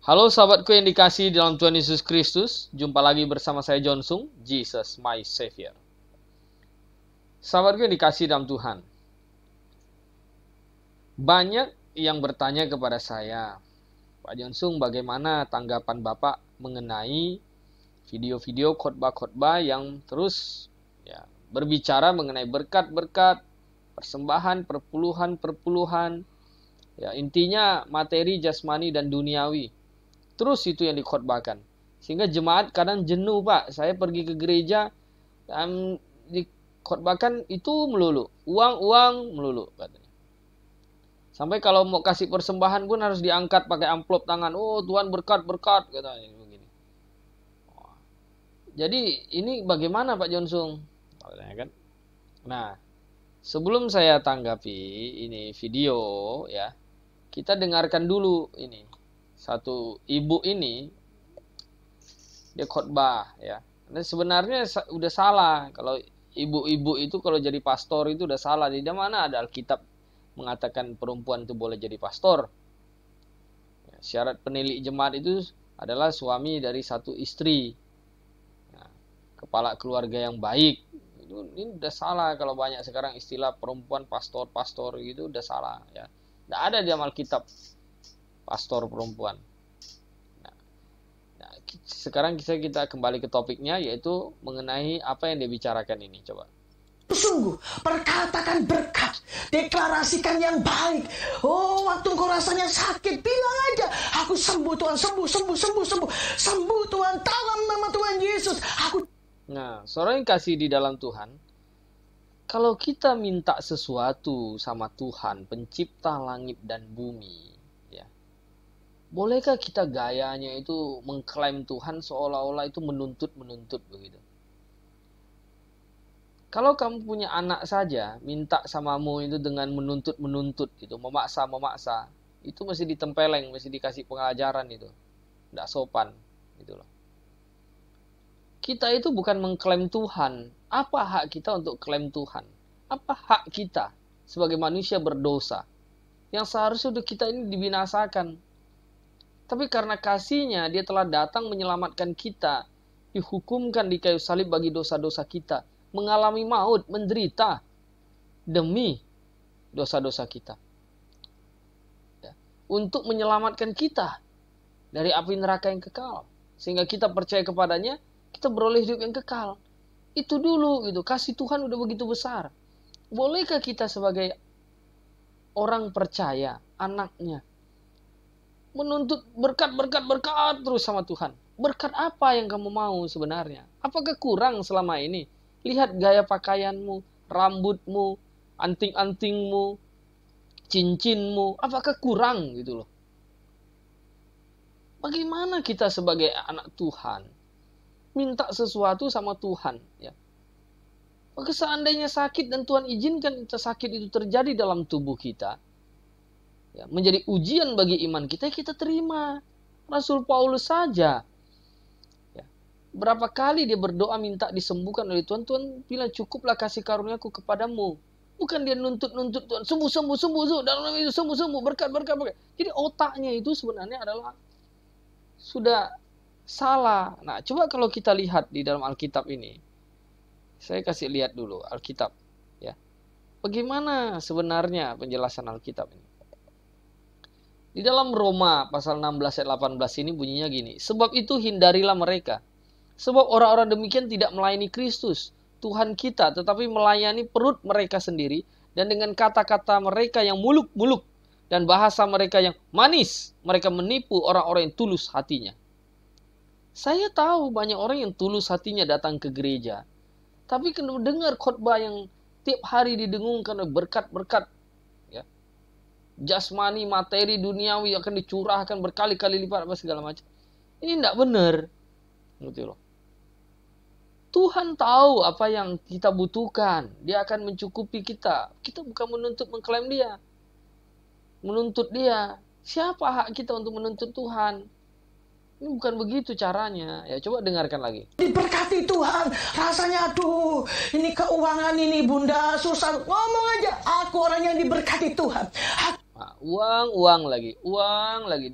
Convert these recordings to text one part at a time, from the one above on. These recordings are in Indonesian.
Halo sahabatku yang dikasihi dalam Tuhan Yesus Kristus, jumpa lagi bersama saya John Sung, Jesus my Savior. Sahabatku yang dikasihi dalam Tuhan, banyak yang bertanya kepada saya, Pak John Sung, bagaimana tanggapan Bapak mengenai video-video khotbah-khotbah yang terus berbicara mengenai berkat-berkat, persembahan, perpuluhan, intinya materi, jasmani, dan duniawi. Terus itu yang dikhotbahkan. Sehingga jemaat kadang jenuh, Pak. Saya pergi ke gereja, dikhotbahkan itu melulu. Uang melulu, katanya. Sampai kalau mau kasih persembahan pun harus diangkat pakai amplop tangan. Oh, Tuhan berkat, katanya. Begini. Jadi, ini bagaimana Pak Jonsung? Kan? Nah, sebelum saya tanggapi ini video, ya, kita dengarkan dulu ini. Satu ibu ini dia khotbah, ya. Dan sebenarnya udah salah kalau ibu-ibu itu kalau jadi pastor itu udah salah. Di mana ada Alkitab mengatakan perempuan itu boleh jadi pastor? Ya, syarat penilik jemaat itu adalah suami dari satu istri, ya, kepala keluarga yang baik. Ini udah salah kalau banyak sekarang istilah perempuan pastor gitu udah salah, ya. Tidak ada di Alkitab pastor perempuan. Nah, sekarang kita kembali ke topiknya, yaitu mengenai apa yang dia bicarakan ini. Coba. Sungguh, perkatakan berkat, deklarasikan yang baik. Oh, waktu kau rasanya sakit, bilang aja, aku sembuh Tuhan, sembuh Tuhan, dalam nama Tuhan Yesus. Nah, saudara yang kasih di dalam Tuhan, kalau kita minta sesuatu sama Tuhan, pencipta langit dan bumi, bolehkah kita gayanya itu mengklaim Tuhan seolah-olah itu menuntut begitu? Kalau kamu punya anak saja, minta samamu itu dengan menuntut gitu, memaksa, itu mesti ditempeleng, mesti dikasih pengajaran itu. Tidak sopan, gitu loh. Kita itu bukan mengklaim Tuhan. Apa hak kita untuk klaim Tuhan? Apa hak kita sebagai manusia berdosa yang seharusnya kita ini dibinasakan? Tapi karena kasih-Nya, Dia telah datang menyelamatkan kita, dihukumkan di kayu salib bagi dosa-dosa kita, mengalami maut, menderita demi dosa-dosa kita. Ya. Untuk menyelamatkan kita dari api neraka yang kekal. Sehingga kita percaya kepadanya, kita beroleh hidup yang kekal. Itu dulu, gitu. Kasih Tuhan udah begitu besar. Bolehkah kita sebagai orang percaya, anaknya, menuntut berkat terus sama Tuhan? Berkat apa yang kamu mau sebenarnya? Apakah kurang selama ini? Lihat gaya pakaianmu, rambutmu, anting-antingmu, cincinmu. Apakah kurang gitu loh? Bagaimana kita sebagai anak Tuhan minta sesuatu sama Tuhan? Ya. Maka seandainya sakit dan Tuhan izinkan sakit itu terjadi dalam tubuh kita, ya, menjadi ujian bagi iman kita, kita terima. Rasul Paulus saja, ya, berapa kali dia berdoa minta disembuhkan oleh Tuhan. Tuhan bilang, cukuplah kasih karuniaku kepadamu. Bukan dia nuntut Tuhan, sembuh, dalam nama itu sembuh, berkat. Jadi otaknya itu sebenarnya adalah sudah salah. Nah, coba kalau kita lihat di dalam Alkitab ini, saya kasih lihat dulu Alkitab, ya. Bagaimana sebenarnya penjelasan Alkitab ini? Di dalam Roma pasal 16 ayat 18 ini bunyinya gini. Sebab itu hindarilah mereka. Sebab orang-orang demikian tidak melayani Kristus, Tuhan kita, tetapi melayani perut mereka sendiri. Dan dengan kata-kata mereka yang muluk-muluk dan bahasa mereka yang manis, mereka menipu orang-orang yang tulus hatinya. Saya tahu banyak orang yang tulus hatinya datang ke gereja. Tapi kena dengar khotbah yang tiap hari didengungkan berkat-berkat, jasmani, materi, duniawi akan dicurahkan berkali-kali lipat apa segala macam. Ini tidak benar. Gitu loh. Tuhan tahu apa yang kita butuhkan. Dia akan mencukupi kita. Kita bukan menuntut mengklaim Dia. Menuntut Dia. Siapa hak kita untuk menuntut Tuhan? Ini bukan begitu caranya. Ya, coba dengarkan lagi. Diberkati Tuhan, rasanya aduh, ini keuangan ini bunda susah. Ngomong aja, aku orang yang diberkati Tuhan. Nah, uang lagi.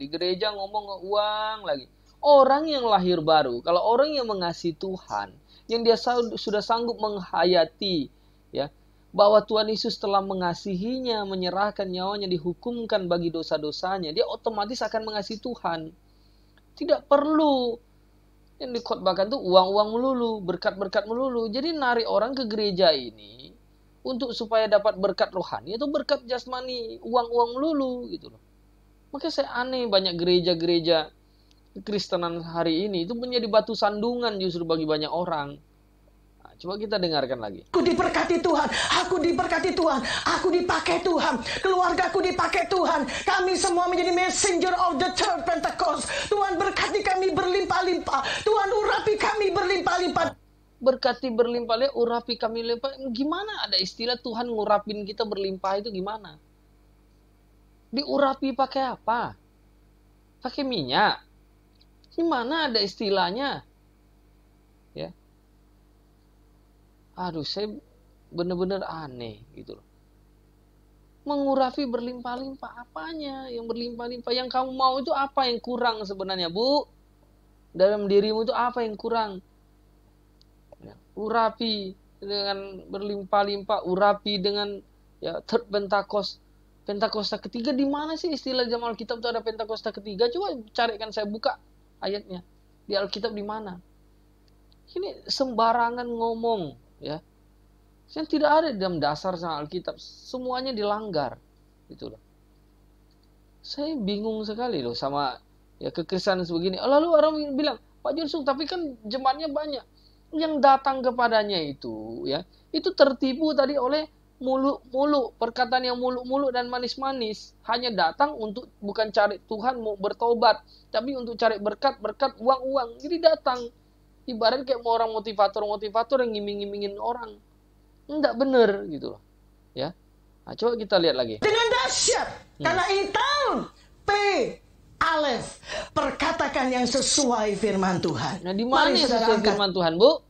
Di gereja ngomong uang lagi. Orang yang lahir baru, kalau orang yang mengasihi Tuhan, yang dia sudah sanggup menghayati, ya, bahwa Tuhan Yesus telah mengasihinya, menyerahkan nyawanya, dihukumkan bagi dosa-dosanya, dia otomatis akan mengasihi Tuhan. Tidak perlu yang dikhotbahkan tuh uang-uang melulu, berkat-berkat melulu. Jadi narik orang ke gereja ini untuk supaya dapat berkat rohani atau berkat jasmani, uang-uang melulu gitu loh. Makanya saya aneh banyak gereja-gereja kekristenan hari ini itu menjadi batu sandungan justru bagi banyak orang. Nah, coba kita dengarkan lagi. Aku diberkati Tuhan, aku diberkati Tuhan, aku dipakai Tuhan, keluargaku dipakai Tuhan. Kami semua menjadi messenger of the church Pentecost. Tuhan berkati kami berlimpah-limpah. Tuhan urapi kami berlimpah-limpah. Berkati berlimpah-limpah, urapi kami limpah. Gimana ada istilah Tuhan ngurapin kita berlimpah itu gimana? Diurapi pakai apa? Pakai minyak? Gimana ada istilahnya? Ya. Aduh, saya benar-benar aneh gitu loh. Mengurapi berlimpah-limpah, apanya yang berlimpah-limpah? Yang kamu mau itu apa yang kurang sebenarnya, Bu? Dalam dirimu itu apa yang kurang? Ya, urapi dengan berlimpah-limpah, urapi dengan ya third Pentecost. Pentakosta ketiga di mana sih istilah dalam Alkitab itu ada Pentakosta ketiga? Coba carikan, saya buka ayatnya. Di Alkitab di mana? Ini sembarangan ngomong, ya. Yang tidak ada dalam dasar sama Alkitab, semuanya dilanggar, gitu loh. Saya bingung sekali loh sama ya kekristenan sebegini. Lalu orang bilang, Pak Jonsung, tapi kan jemaatnya banyak. Yang datang kepadanya itu, ya, itu tertipu tadi oleh muluk-muluk, perkataan yang muluk-muluk dan manis-manis. Hanya datang untuk bukan cari Tuhan mau bertobat, tapi untuk cari berkat-berkat, uang-uang. Jadi datang ibarat kayak mau orang motivator-motivator yang ngiming-ngimingin orang. Enggak bener gitu loh. Ya. Nah, coba kita lihat lagi. Dengan dahsyat, karena ini tahun P Alef, perkatakan yang sesuai firman Tuhan. Nah, di mana sesuai firman Tuhan, Bu?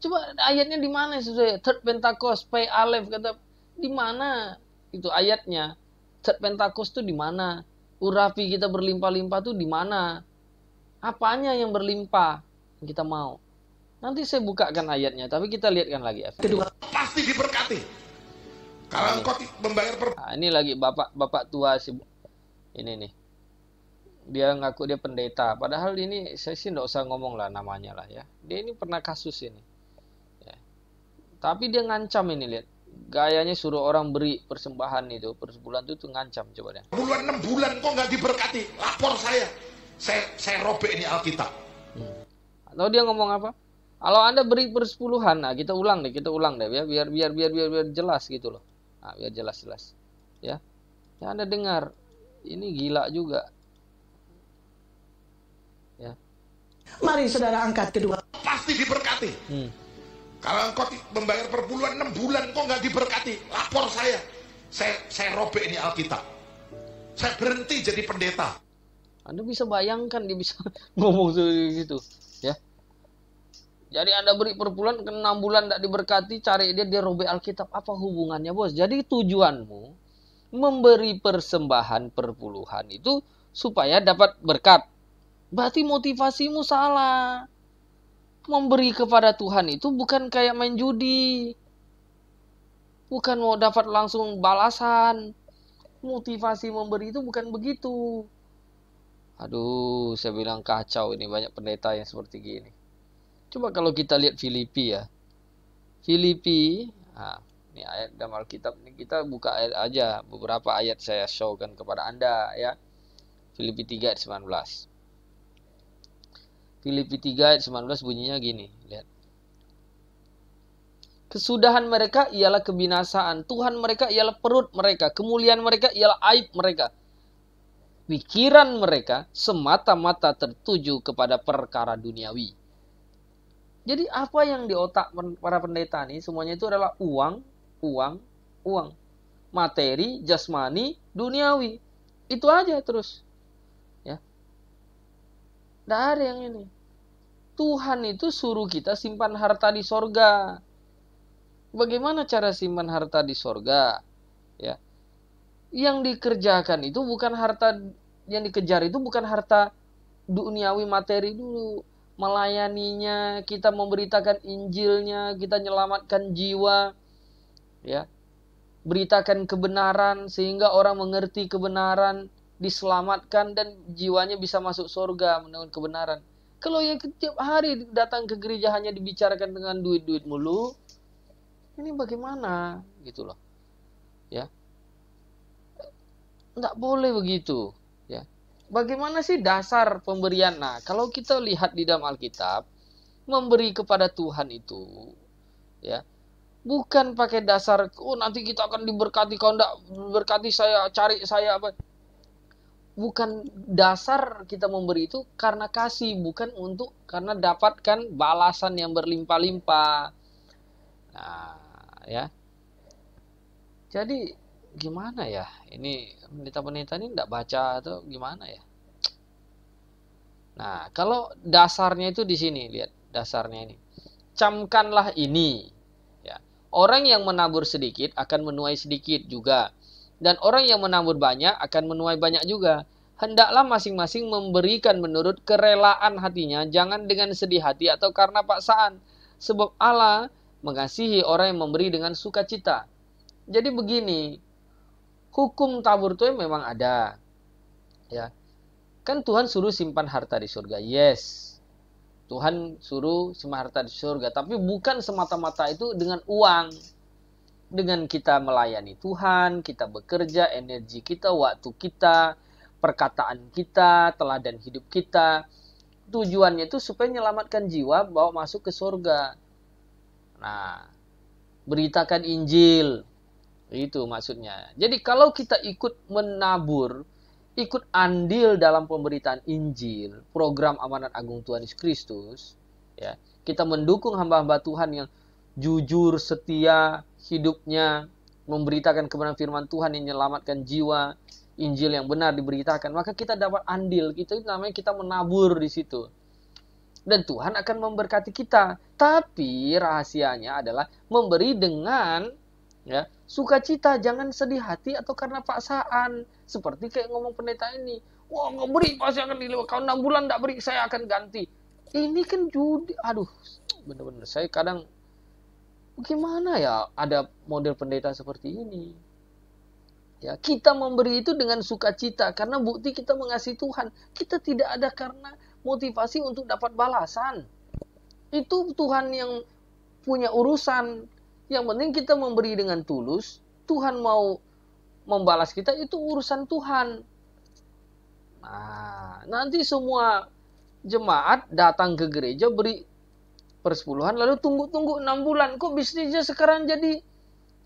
Coba ayatnya di mana sesuai? Third Pentecost, P Alef kata di mana itu ayatnya? Third Pentecost itu di mana? Urapi kita berlimpah-limpah itu di mana? Apanya yang berlimpah yang kita mau? Nanti saya bukakan ayatnya, tapi kita lihatkan lagi. Kedua, pasti diberkati. Kalau engkau membayar Nah, ini lagi bapak tua sih. Ini nih. Dia ngaku dia pendeta. Padahal ini saya sih nggak usah ngomong lah namanya lah ya. Dia ini pernah kasus ini. Ya. Tapi dia ngancam ini, lihat. Gayanya suruh orang beri persembahan itu per sebulan itu ngancam, coba deh. Bulan 6 bulan kok nggak diberkati, lapor saya. Saya robek ini Alkitab. Atau dia ngomong apa? Kalau Anda beri persepuluhan, nah kita ulang deh ya, biar jelas gitu loh. Nah, biar jelas. Ya. Ya Anda dengar. Ini gila juga. Ya. mari saudara angkat kedua. Pasti diberkati. Kalau engkau membayar per bulan 6 bulan kok nggak diberkati, lapor saya. Saya robek ini Alkitab. Saya berhenti jadi pendeta. Anda bisa bayangkan dia bisa ngomong seperti itu, ya. Jadi Anda beri per bulan, 6 bulan tidak diberkati, cari dia robek Alkitab. Apa hubungannya, Bos? Jadi tujuanmu memberi persembahan perpuluhan itu supaya dapat berkat. Berarti motivasimu salah. Memberi kepada Tuhan itu bukan kayak main judi. Bukan mau dapat langsung balasan. Motivasi memberi itu bukan begitu. Aduh, saya bilang kacau ini, banyak pendeta yang seperti gini. Coba kalau kita lihat Filipi ya. Filipi, nah, ini ayat dalam Alkitab ini kita buka ayat aja. Beberapa ayat saya showkan kepada Anda ya. Filipi 3 ayat 19. Filipi 3 ayat 19 bunyinya gini, lihat. Kesudahan mereka ialah kebinasaan, Tuhan mereka ialah perut mereka, kemuliaan mereka ialah aib mereka. Pikiran mereka semata-mata tertuju kepada perkara duniawi. Jadi apa yang di otak para pendeta ini semuanya itu adalah uang. Materi, jasmani, duniawi. Itu aja terus. Ya. Tidak ada yang ini. Tuhan itu suruh kita simpan harta di sorga. Bagaimana cara simpan harta di sorga? Ya. Yang dikerjakan itu bukan harta, yang dikejar itu bukan harta duniawi materi dulu. Melayaninya, kita memberitakan Injilnya, kita menyelamatkan jiwa, ya. Beritakan kebenaran sehingga orang mengerti kebenaran, diselamatkan dan jiwanya bisa masuk surga menurut kebenaran. Kalau yang setiap hari datang ke gereja hanya dibicarakan dengan duit-duit mulu, ini bagaimana gitu loh. Ya. Enggak boleh begitu, ya. Bagaimana sih dasar pemberian? Nah, kalau kita lihat di dalam Alkitab, memberi kepada Tuhan itu, ya, bukan pakai dasar, oh nanti kita akan diberkati, kalau enggak berkati saya, cari saya apa. Bukan dasar kita memberi itu karena kasih, bukan untuk karena dapatkan balasan yang berlimpah-limpah. Nah, ya. Jadi gimana ya? Ini pendeta-pendeta ini enggak baca atau gimana ya? Nah, kalau dasarnya itu di sini, lihat dasarnya ini. Camkanlah ini. Ya. Orang yang menabur sedikit akan menuai sedikit juga. Dan orang yang menabur banyak akan menuai banyak juga. Hendaklah masing-masing memberikan menurut kerelaan hatinya, jangan dengan sedih hati atau karena paksaan. Sebab Allah mengasihi orang yang memberi dengan sukacita. Jadi begini, hukum tabur tuai memang ada. Ya. Kan Tuhan suruh simpan harta di surga. Yes. Tuhan suruh simpan harta di surga. Tapi bukan semata-mata itu dengan uang. Dengan kita melayani Tuhan, kita bekerja, energi kita, waktu kita, perkataan kita, teladan hidup kita. Tujuannya itu supaya menyelamatkan jiwa, bawa masuk ke surga. Nah, beritakan Injil. Itu maksudnya. Jadi kalau kita ikut menabur, ikut andil dalam pemberitaan Injil, program amanat agung Tuhan Yesus Kristus, ya, kita mendukung hamba-hamba Tuhan yang jujur, setia hidupnya, memberitakan kebenaran firman Tuhan yang menyelamatkan jiwa, Injil yang benar diberitakan, maka kita dapat andil. Itu namanya kita menabur di situ. Dan Tuhan akan memberkati kita. Tapi rahasianya adalah memberi dengan, ya, sukacita, jangan sedih hati atau karena paksaan. Seperti kayak ngomong pendeta ini, wah nggak beri pasti akan dilewat. Kalau 6 bulan nggak beri saya akan ganti. Ini kan judi. Aduh, bener-bener saya kadang bagaimana ya ada model pendeta seperti ini. Ya, kita memberi itu dengan sukacita karena bukti kita mengasihi Tuhan. Kita tidak ada karena motivasi untuk dapat balasan. Itu Tuhan yang punya urusan. Yang penting kita memberi dengan tulus. Tuhan mau membalas kita, itu urusan Tuhan. Nah, nanti semua jemaat datang ke gereja beri persepuluhan, lalu tunggu-tunggu 6 bulan. Kok bisnisnya sekarang jadi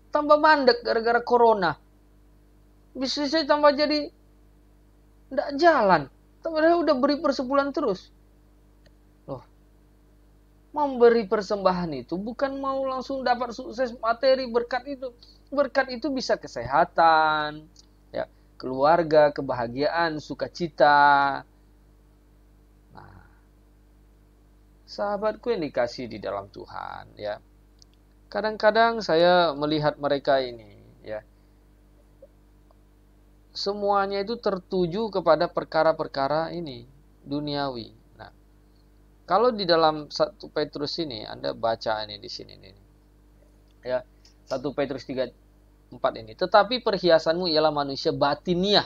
tambah mandek gara-gara corona? Bisnisnya tambah jadi tidak jalan. Padahal udah beri persepuluhan terus. Loh, memberi persembahan itu bukan mau langsung dapat sukses materi berkat itu. Berkat itu bisa kesehatan, ya, keluarga, kebahagiaan, sukacita. Nah, sahabatku yang dikasih di dalam Tuhan, ya. Kadang-kadang saya melihat mereka ini, ya. Semuanya itu tertuju kepada perkara-perkara ini, duniawi. Nah, kalau di dalam 1 Petrus ini, Anda baca ini di sini nih. Ya, 1 Petrus 3:4 ini. Tetapi perhiasanmu ialah manusia batiniah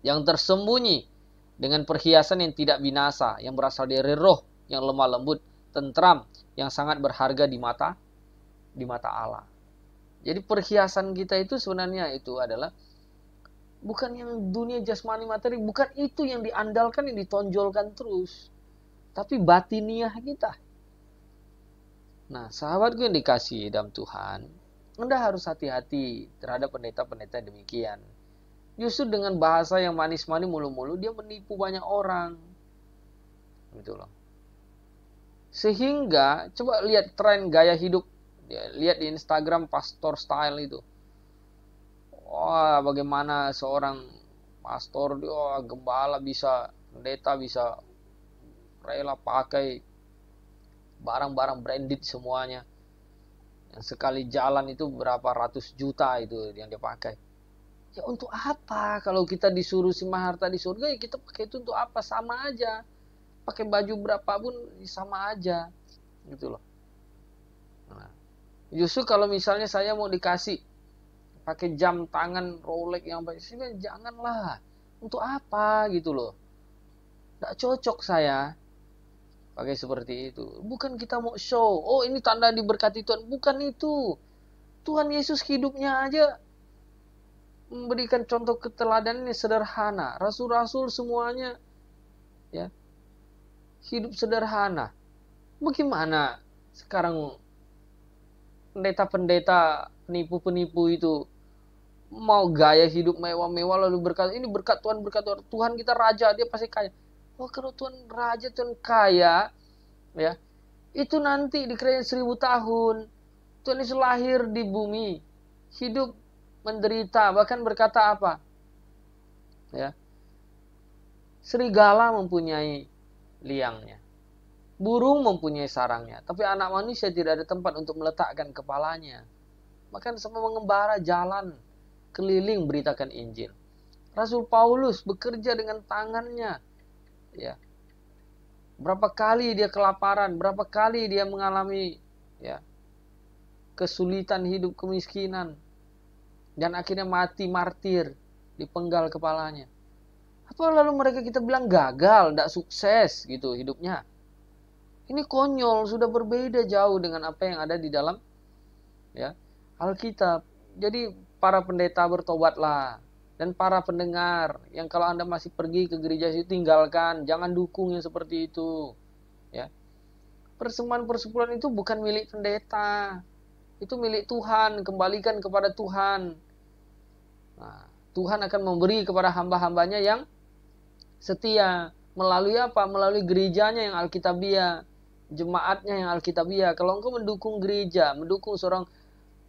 yang tersembunyi dengan perhiasan yang tidak binasa, yang berasal dari roh yang lemah lembut, tentram, yang sangat berharga di mata Allah. Jadi perhiasan kita itu sebenarnya itu adalah bukan yang dunia jasmani materi, bukan itu yang diandalkan, yang ditonjolkan terus. Tapi batiniah kita. Nah, sahabatku yang dikasihi dalam Tuhan, Anda harus hati-hati terhadap pendeta-pendeta demikian. Justru dengan bahasa yang manis-manis mulu-mulu, dia menipu banyak orang. Gitu loh. Sehingga, coba lihat tren gaya hidup. Lihat di Instagram pastor style itu. Wah, bagaimana seorang pastor, gembala bisa, pendeta bisa rela pakai barang-barang branded semuanya. Yang sekali jalan itu berapa ratus juta itu yang dia pakai. Ya untuk apa? Kalau kita disuruh simpan harta di surga, ya kita pakai itu untuk apa? Sama aja. Pakai baju berapapun sama aja. Gitu loh. Nah, justru kalau misalnya saya mau dikasih pakai jam tangan Rolex yang baik, janganlah. Untuk apa gitu loh. Nggak cocok saya pakai seperti itu. Bukan kita mau show. Oh ini tanda diberkati Tuhan. Bukan itu. Tuhan Yesus hidupnya aja memberikan contoh keteladanan yang sederhana. Rasul-rasul semuanya ya hidup sederhana. Bagaimana sekarang pendeta-pendeta penipu-penipu itu mau gaya hidup mewah-mewah lalu berkata ini berkat Tuhan, Tuhan kita raja, dia pasti kaya. Wah, kalau Tuhan raja, Tuhan kaya, ya itu nanti di kerajaan 1000 tahun Tuhan Yesus lahir di bumi, hidup menderita, bahkan berkata apa? Ya. Serigala mempunyai liangnya. Burung mempunyai sarangnya, tapi anak manusia tidak ada tempat untuk meletakkan kepalanya. Maka sama mengembara jalan keliling beritakan Injil. Rasul Paulus bekerja dengan tangannya. Ya. Berapa kali dia kelaparan, berapa kali dia mengalami ya kesulitan hidup, kemiskinan. Dan akhirnya mati martir, dipenggal kepalanya. Apa lalu mereka kita bilang gagal, tidak sukses gitu hidupnya. Ini konyol, sudah berbeda jauh dengan apa yang ada di dalam ya Alkitab. Jadi para pendeta bertobatlah. Dan para pendengar yang kalau Anda masih pergi ke gereja itu tinggalkan, jangan dukung yang seperti itu. Ya. Persembahan persepuluhan itu bukan milik pendeta. Itu milik Tuhan, kembalikan kepada Tuhan. Nah, Tuhan akan memberi kepada hamba-hambanya yang setia. Melalui apa? Melalui gerejanya yang Alkitabiah, jemaatnya yang Alkitabiah. Kalau engkau mendukung gereja, mendukung seorang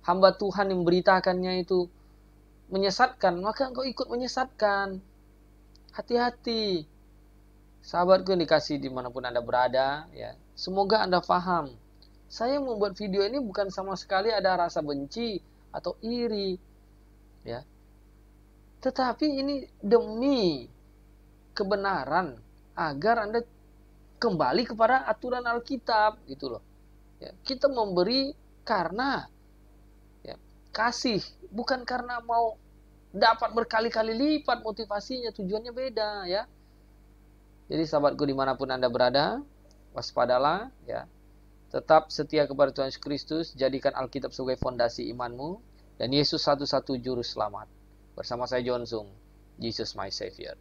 hamba Tuhan yang memberitakannya itu menyesatkan, maka engkau ikut menyesatkan. Hati-hati. Sahabatku yang dikasih dimanapun Anda berada, ya. Semoga Anda paham. Saya membuat video ini bukan sama sekali ada rasa benci atau iri, ya. Tetapi ini demi kebenaran agar Anda kembali kepada aturan Alkitab gitu loh. Ya, kita memberi karena ya, kasih, bukan karena mau dapat berkali-kali lipat motivasinya, tujuannya beda ya. Jadi sahabatku dimanapun Anda berada, waspadalah ya. Tetap setia kepada Tuhan Yesus Kristus, jadikan Alkitab sebagai fondasi imanmu, dan Yesus satu-satu juru selamat. Bersama saya John Sung, Jesus my Savior.